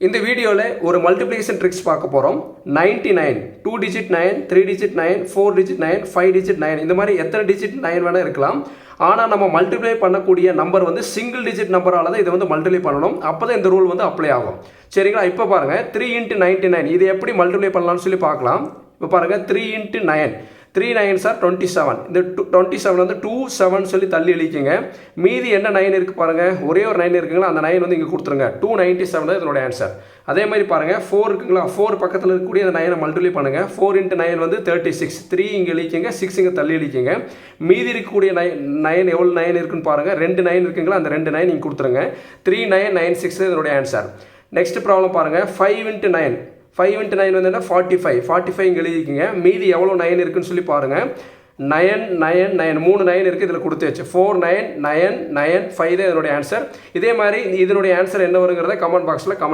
இந்த வீடியோவில் ஒரு மல்டிப்ளிகேஷன் ட்ரிக்ஸ் பார்க்க போகிறோம். 99 2 டிஜிட் 9, 3 டிஜிட் 9, 4 டிஜிட் 9, 5 டிஜிட் 9 இந்த மாதிரி எத்தனை டிஜிட் 9 வேணால் இருக்கலாம். ஆனால் நம்ம மல்டிப்ளை பண்ணக்கூடிய நம்பர் வந்து சிங்கிள் டிஜிட் நம்பரால் தான் இதை வந்து மல்டிப்ளை பண்ணணும். அப்போ தான் இந்த ரூல் வந்து அப்ளை ஆகும். சரிங்களா? இப்போ பாருங்கள் 3 × 99 இது எப்படி மல்டிப்ளை பண்ணலாம்னு சொல்லி பார்க்கலாம். இப்போ பாருங்கள் 3 × 9 3 9s are 27. இந்த 27 வந்து 2 7 சொல்லி தள்ளி அழிக்குங்க. மீதி என்ன 9 இருக்குது பாருங்கள், ஒரே ஒரு 9 இருக்குங்களா, அந்த 9 வந்து இங்கே கொடுத்துருங்க. 297 தான் இதனோட ஆன்சர். அதே மாதிரி பாருங்கள் 4 இருக்குங்களா, 4 பக்கத்தில் இருக்கக்கூடிய அந்த 9 மல்டிப்ளை பண்ணுங்கள். 4 × 9 வந்து 36. 3 இங்கே அழிக்குங்க, 6 இங்கே தள்ளி அழிக்குங்க. மீதி இருக்கக்கூடிய 9 எவ்வளோ 9 இருக்குன்னு பாருங்கள். 2 9 இருக்குங்களா, அந்த 2 9 இங்கே கொடுத்துருங்க. 3996 இதனுடைய ஆன்சர். நெக்ஸ்ட் ப்ராப்ளம் பாருங்கள் 5 × 9 5 × 9 வந்து என்ன 45. 45 இங்கே எழுதிக்கிங்க. மீதி எவ்வளோ 9 இருக்குன்னு சொல்லி பாருங்கள். 9 9 9 3 9 இருக்குது, இதில் கொடுத்தாச்சு. 4 9 9 9 5 தான் இதனுடைய ஆன்சர். இதே மாதிரி இதனுடைய ஆன்சர் என்ன வருங்கிறத கமெண்ட் பாக்ஸில் கமெண்ட்